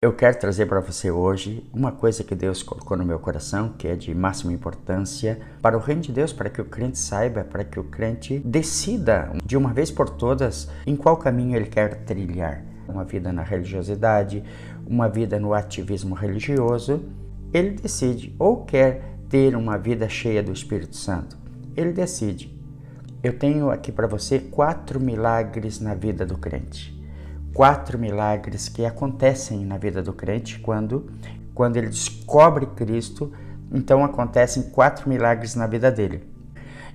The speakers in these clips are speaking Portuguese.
Eu quero trazer para você hoje uma coisa que Deus colocou no meu coração, que é de máxima importância para o reino de Deus, para que o crente saiba, para que o crente decida de uma vez por todas em qual caminho ele quer trilhar. Uma vida na religiosidade, uma vida no ativismo religioso. Ele decide ou quer ter uma vida cheia do Espírito Santo. Ele decide. Eu tenho aqui para você 4 milagres na vida do crente. 4 milagres que acontecem na vida do crente quando ele descobre Cristo. Então acontecem 4 milagres na vida dele.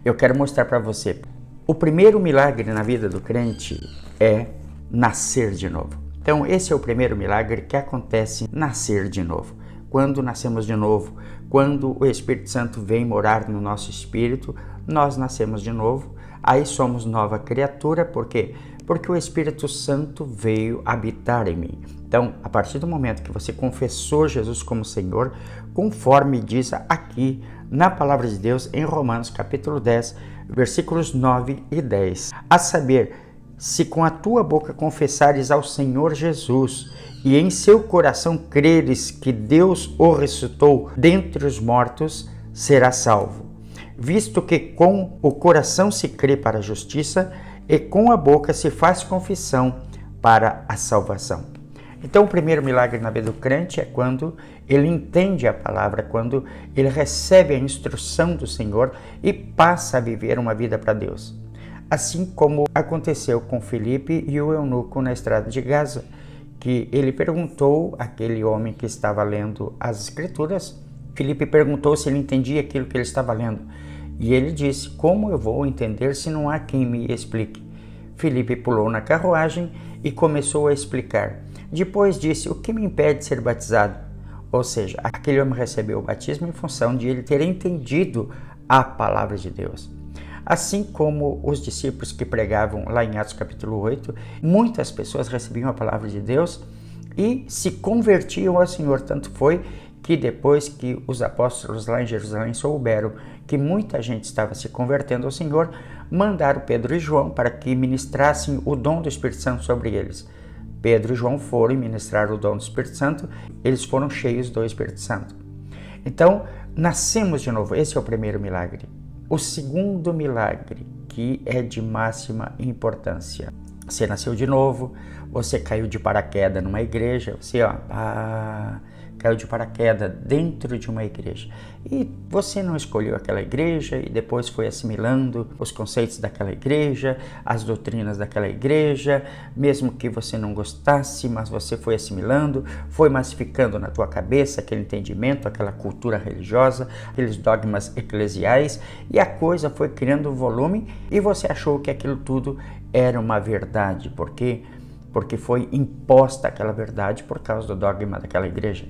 Eu quero mostrar para você. O primeiro milagre na vida do crente é nascer de novo. Então esse é o primeiro milagre que acontece, nascer de novo. Quando nascemos de novo, quando o Espírito Santo vem morar no nosso espírito, nós nascemos de novo. Aí somos nova criatura, por quê? Porque o Espírito Santo veio habitar em mim. Então, a partir do momento que você confessou Jesus como Senhor, conforme diz aqui na Palavra de Deus, em Romanos capítulo 10, versículos 9 e 10. A saber, se com a tua boca confessares ao Senhor Jesus e em seu coração creres que Deus o ressuscitou dentre os mortos, serás salvo. Visto que com o coração se crê para a justiça e com a boca se faz confissão para a salvação. Então o primeiro milagre na vida do crente é quando ele entende a palavra, quando ele recebe a instrução do Senhor e passa a viver uma vida para Deus. Assim como aconteceu com Filipe e o eunuco na estrada de Gaza, que ele perguntou àquele homem que estava lendo as Escrituras. Filipe perguntou se ele entendia aquilo que ele estava lendo. E ele disse, como eu vou entender se não há quem me explique? Filipe pulou na carruagem e começou a explicar. Depois disse, o que me impede de ser batizado? Ou seja, aquele homem recebeu o batismo em função de ele ter entendido a palavra de Deus. Assim como os discípulos que pregavam lá em Atos capítulo 8, muitas pessoas recebiam a palavra de Deus e se convertiam ao Senhor. Tanto foi que depois que os apóstolos lá em Jerusalém souberam que muita gente estava se convertendo ao Senhor, mandaram Pedro e João para que ministrassem o dom do Espírito Santo sobre eles. Pedro e João foram ministrar o dom do Espírito Santo, eles foram cheios do Espírito Santo. Então, nascemos de novo, esse é o primeiro milagre. O segundo milagre, que é de máxima importância. Você nasceu de novo, você caiu de paraquedas numa igreja, você caiu de paraquedas dentro de uma igreja. E você não escolheu aquela igreja e depois foi assimilando os conceitos daquela igreja, as doutrinas daquela igreja, mesmo que você não gostasse, mas você foi assimilando, foi massificando na tua cabeça aquele entendimento, aquela cultura religiosa, aqueles dogmas eclesiais, e a coisa foi criando volume e você achou que aquilo tudo era uma verdade. Por quê? Porque foi imposta aquela verdade por causa do dogma daquela igreja.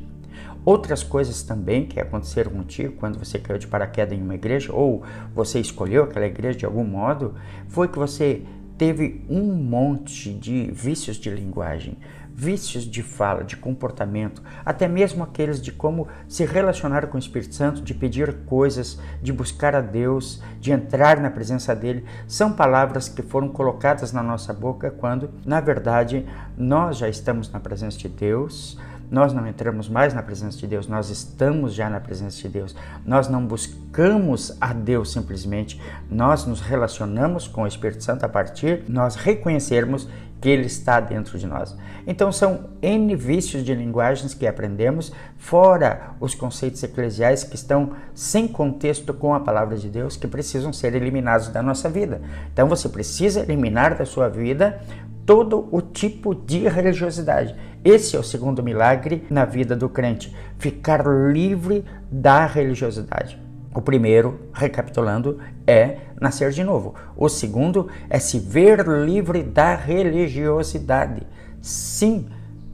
Outras coisas também que aconteceram contigo quando você caiu de paraquedas em uma igreja, ou você escolheu aquela igreja de algum modo, foi que você teve um monte de vícios de linguagem, vícios de fala, de comportamento, até mesmo aqueles de como se relacionar com o Espírito Santo, de pedir coisas, de buscar a Deus, de entrar na presença dele. São palavras que foram colocadas na nossa boca quando, na verdade, nós já estamos na presença de Deus. Nós não entramos mais na presença de Deus, nós estamos já na presença de Deus. Nós não buscamos a Deus simplesmente, nós nos relacionamos com o Espírito Santo a partir de nós reconhecermos que Ele está dentro de nós. Então são N vícios de linguagens que aprendemos, fora os conceitos eclesiais que estão sem contexto com a palavra de Deus, que precisam ser eliminados da nossa vida. Então você precisa eliminar da sua vida todo o tipo de religiosidade. Esse é o segundo milagre na vida do crente, ficar livre da religiosidade. O primeiro, recapitulando, é nascer de novo. O segundo é se ver livre da religiosidade. Sim,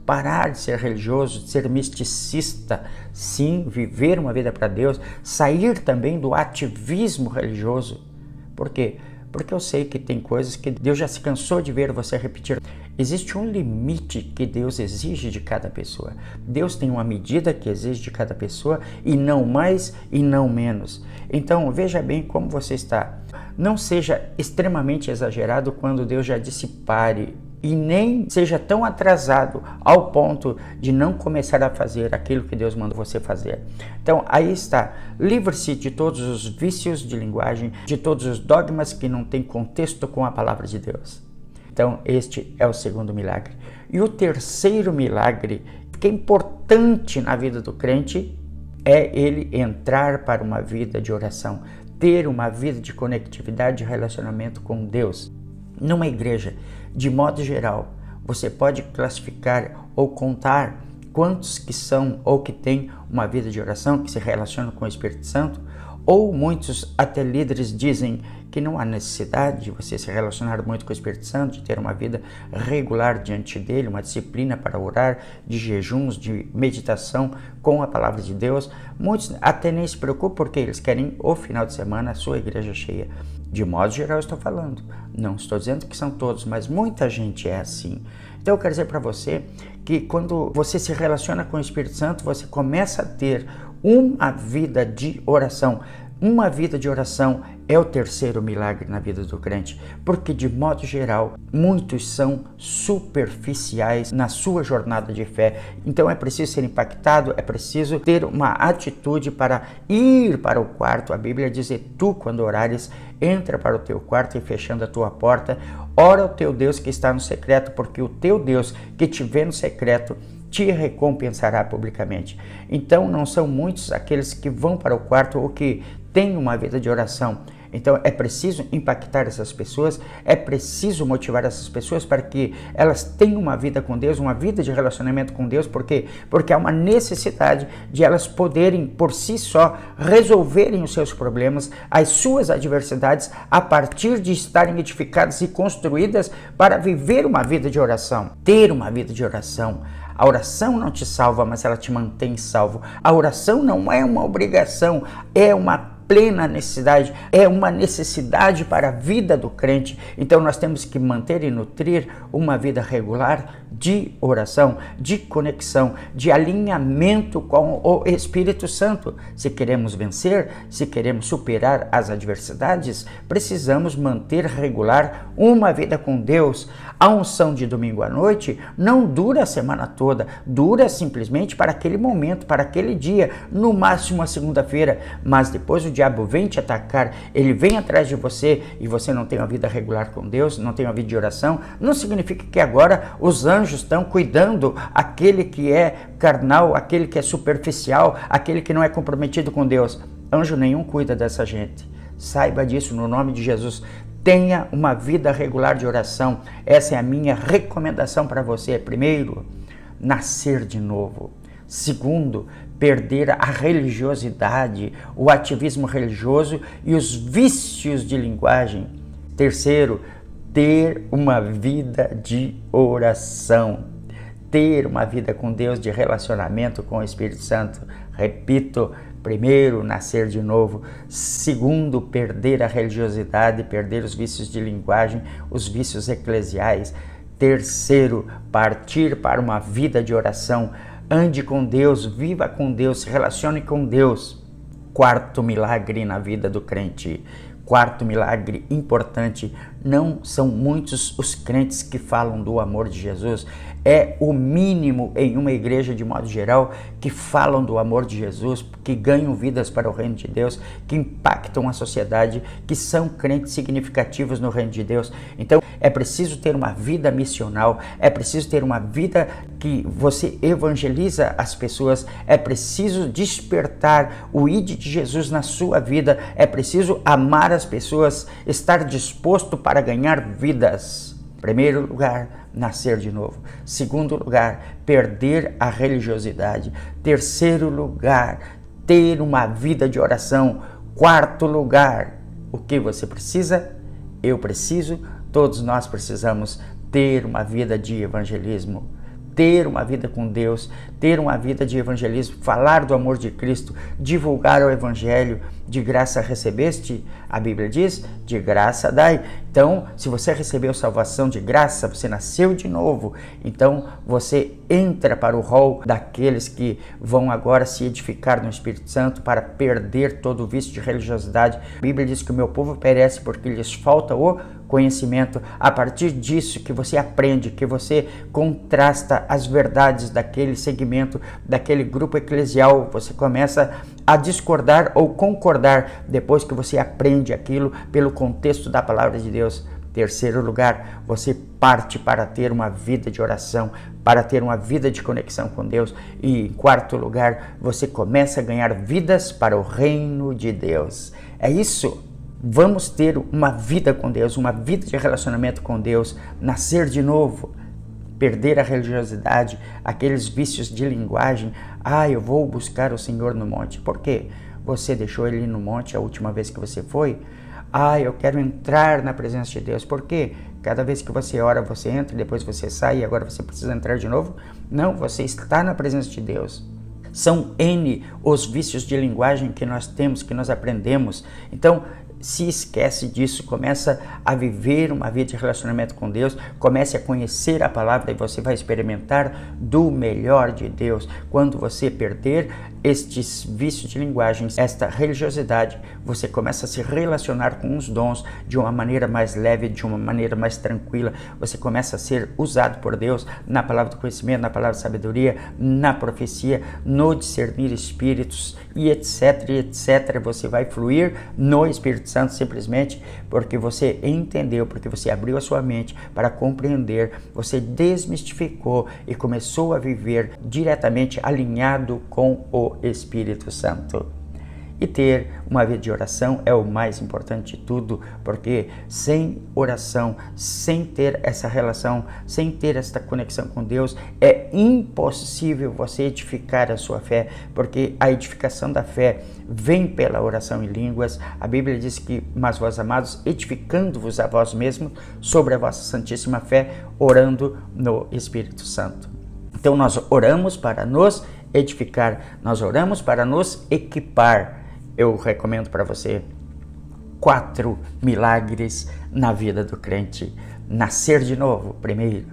parar de ser religioso, de ser misticista. Sim, viver uma vida para Deus. Sair também do ativismo religioso. Por quê? Porque eu sei que tem coisas que Deus já se cansou de ver você repetir. Existe um limite que Deus exige de cada pessoa. Deus tem uma medida que exige de cada pessoa e não mais e não menos. Então veja bem como você está. Não seja extremamente exagerado quando Deus já disse pare. e nem seja tão atrasado ao ponto de não começar a fazer aquilo que Deus mandou você fazer. Então, aí está. Livre-se de todos os vícios de linguagem, de todos os dogmas que não têm contexto com a palavra de Deus. Então, este é o segundo milagre. E o terceiro milagre, que é importante na vida do crente, é ele entrar para uma vida de oração, ter uma vida de conectividade e relacionamento com Deus. Numa igreja, de modo geral, você pode classificar ou contar quantos que são ou que têm uma vida de oração, que se relacionam com o Espírito Santo, ou muitos até líderes dizem que não há necessidade de você se relacionar muito com o Espírito Santo, de ter uma vida regular diante dele, uma disciplina para orar, de jejuns, de meditação com a palavra de Deus. Muitos até nem se preocupam porque eles querem o final de semana a sua igreja cheia. De modo geral, eu estou falando. Não estou dizendo que são todos, mas muita gente é assim. Então eu quero dizer para você que quando você se relaciona com o Espírito Santo, você começa a ter uma vida de oração. Uma vida de oração é o terceiro milagre na vida do crente, porque de modo geral, muitos são superficiais na sua jornada de fé. Então é preciso ser impactado, é preciso ter uma atitude para ir para o quarto. A Bíblia diz: tu, quando orares, entra para o teu quarto e fechando a tua porta, ora ao teu Deus que está no secreto, porque o teu Deus que te vê no secreto te recompensará publicamente. Então não são muitos aqueles que vão para o quarto ou que têm uma vida de oração. Então é preciso impactar essas pessoas, é preciso motivar essas pessoas para que elas tenham uma vida com Deus, uma vida de relacionamento com Deus. Por quê? Porque há uma necessidade de elas poderem por si só resolverem os seus problemas, as suas adversidades, a partir de estarem edificadas e construídas para viver uma vida de oração, ter uma vida de oração. A oração não te salva, mas ela te mantém salvo. A oração não é uma obrigação, é uma plena necessidade, é uma necessidade para a vida do crente. Então nós temos que manter e nutrir uma vida regular de oração, de conexão, de alinhamento com o Espírito Santo. Se queremos vencer, se queremos superar as adversidades, precisamos manter regular uma vida com Deus. A unção de domingo à noite não dura a semana toda, dura simplesmente para aquele momento, para aquele dia, no máximo a segunda-feira, mas depois o diabo vem te atacar, ele vem atrás de você e você não tem uma vida regular com Deus, não tem uma vida de oração. Não significa que agora os anjos estão cuidando aquele que é carnal, aquele que é superficial, aquele que não é comprometido com Deus. Anjo nenhum cuida dessa gente. Saiba disso no nome de Jesus. Tenha uma vida regular de oração. Essa é a minha recomendação para você. Primeiro, nascer de novo. Segundo, perder a religiosidade, o ativismo religioso e os vícios de linguagem. Terceiro, ter uma vida de oração. Ter uma vida com Deus, de relacionamento com o Espírito Santo. Repito, primeiro, nascer de novo. Segundo, perder a religiosidade, perder os vícios de linguagem, os vícios eclesiais. Terceiro, partir para uma vida de oração. Ande com Deus, viva com Deus, se relacione com Deus. Quarto milagre na vida do crente. Quarto milagre importante, não são muitos os crentes que falam do amor de Jesus. É o mínimo em uma igreja de modo geral que falam do amor de Jesus, que ganham vidas para o reino de Deus, que impactam a sociedade, que são crentes significativos no reino de Deus. Então é preciso ter uma vida missional, é preciso ter uma vida que você evangeliza as pessoas, é preciso despertar o ID de Jesus na sua vida, é preciso amar as pessoas, estar disposto para ganhar vidas. Primeiro lugar, nascer de novo. Segundo lugar, perder a religiosidade. Terceiro lugar, ter uma vida de oração. Quarto lugar, o que você precisa? Eu preciso, todos nós precisamos ter uma vida de evangelismo. Ter uma vida com Deus, ter uma vida de evangelismo, falar do amor de Cristo, divulgar o evangelho. De graça recebeste, a Bíblia diz, de graça dai. Então, se você recebeu salvação de graça, você nasceu de novo, então você entra para o rol daqueles que vão agora se edificar no Espírito Santo para perder todo o vício de religiosidade. A Bíblia diz que o meu povo perece porque lhes falta o conhecimento. A partir disso que você aprende, que você contrasta as verdades daquele segmento, daquele grupo eclesial, você começa a discordar ou concordar depois que você aprende aquilo pelo contexto da palavra de Deus. Terceiro lugar, você parte para ter uma vida de oração, para ter uma vida de conexão com Deus. E em quarto lugar, você começa a ganhar vidas para o reino de Deus. É isso. Vamos ter uma vida com Deus, uma vida de relacionamento com Deus, nascer de novo, perder a religiosidade, aqueles vícios de linguagem. Eu vou buscar o Senhor no monte. Por quê? Você deixou Ele no monte a última vez que você foi? Eu quero entrar na presença de Deus. Por quê? Cada vez que você ora, você entra, depois você sai e agora você precisa entrar de novo? Não, você está na presença de Deus. São N os vícios de linguagem que nós temos, que nós aprendemos. Então, se esquece disso, começa a viver uma vida de relacionamento com Deus, comece a conhecer a palavra e você vai experimentar do melhor de Deus. Quando você perder estes vícios de linguagem, esta religiosidade, você começa a se relacionar com os dons de uma maneira mais leve, de uma maneira mais tranquila. Você começa a ser usado por Deus na palavra do conhecimento, na palavra de sabedoria, na profecia, no discernir espíritos e etc, etc. Você vai fluir no Espírito Santo simplesmente porque você entendeu, porque você abriu a sua mente para compreender, você desmistificou e começou a viver diretamente alinhado com o Espírito Santo. E ter uma vida de oração é o mais importante de tudo, porque sem oração, sem ter essa relação, sem ter esta conexão com Deus, é impossível você edificar a sua fé, porque a edificação da fé vem pela oração em línguas. A Bíblia diz que, mas vós, amados, edificando-vos a vós mesmos sobre a vossa santíssima fé, orando no Espírito Santo. Então nós oramos para nos edificar, nós oramos para nos equipar. Eu recomendo para você 4 milagres na vida do crente. Nascer de novo, primeiro.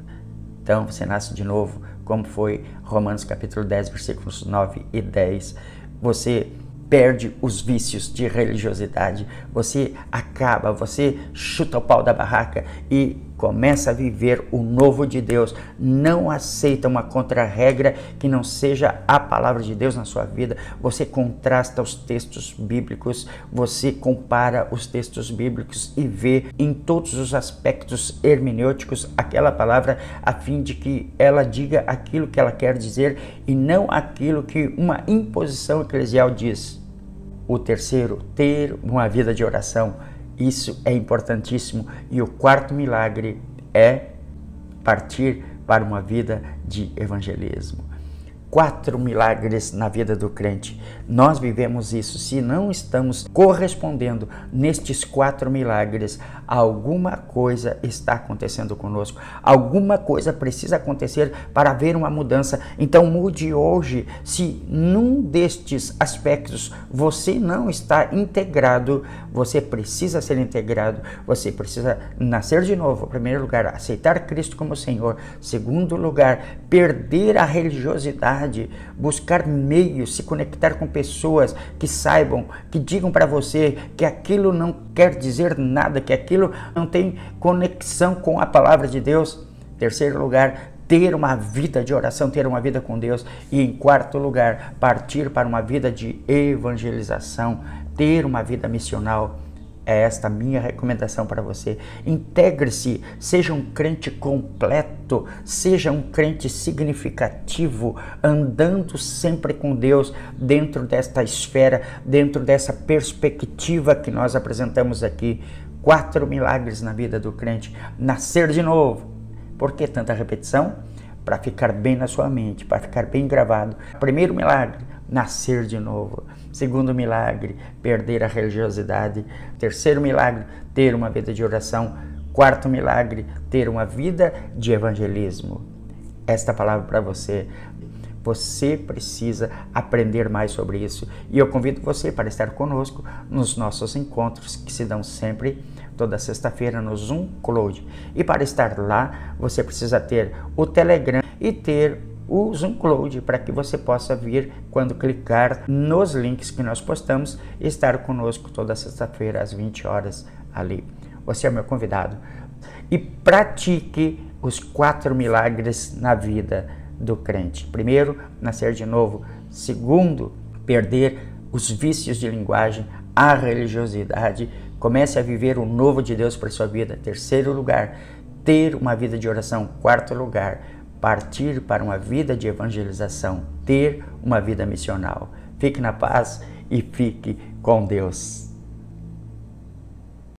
Então você nasce de novo, como foi Romanos capítulo 10, versículos 9 e 10. Você perde os vícios de religiosidade, você acaba, você chuta o pau da barraca e começa a viver o novo de Deus. Não aceita uma contra-regra que não seja a palavra de Deus na sua vida. Você contrasta os textos bíblicos, você compara os textos bíblicos e vê em todos os aspectos hermenêuticos aquela palavra a fim de que ela diga aquilo que ela quer dizer e não aquilo que uma imposição eclesial diz. O terceiro, ter uma vida de oração. Isso é importantíssimo. E o quarto milagre é partir para uma vida de evangelismo. 4 milagres na vida do crente. Nós vivemos isso. Se não estamos correspondendo nestes 4 milagres, alguma coisa está acontecendo conosco. Alguma coisa precisa acontecer para haver uma mudança. Então mude hoje. Se num destes aspectos você não está integrado, você precisa ser integrado. Você precisa nascer de novo. Em primeiro lugar, aceitar Cristo como Senhor. Segundo lugar, perder a religiosidade, buscar meios, se conectar com pessoas que saibam, que digam para você que aquilo não quer dizer nada, que aquilo não tem conexão com a palavra de Deus. Terceiro lugar, ter uma vida de oração, ter uma vida com Deus. E em quarto lugar, partir para uma vida de evangelização, ter uma vida missional. É esta a minha recomendação para você. Integre-se, seja um crente completo, seja um crente significativo, andando sempre com Deus dentro desta esfera, dentro dessa perspectiva que nós apresentamos aqui. 4 milagres na vida do crente. Nascer de novo. Por que tanta repetição? Para ficar bem na sua mente, para ficar bem gravado. Primeiro milagre, nascer de novo. Segundo milagre, perder a religiosidade. Terceiro milagre, ter uma vida de oração. Quarto milagre, ter uma vida de evangelismo. Esta palavra para você. Você precisa aprender mais sobre isso. E eu convido você para estar conosco nos nossos encontros, que se dão sempre toda sexta-feira no Zoom Cloud. E para estar lá, você precisa ter o Telegram e ter o Zoom Cloud para que você possa vir quando clicar nos links que nós postamos e estar conosco toda sexta-feira às 20 horas ali. Você é meu convidado. E pratique os 4 milagres na vida do crente. Primeiro, nascer de novo. Segundo, perder os vícios de linguagem, a religiosidade. Comece a viver o novo de Deus para a sua vida. Terceiro lugar, ter uma vida de oração. Quarto lugar, partir para uma vida de evangelização. Ter uma vida missional. Fique na paz e fique com Deus.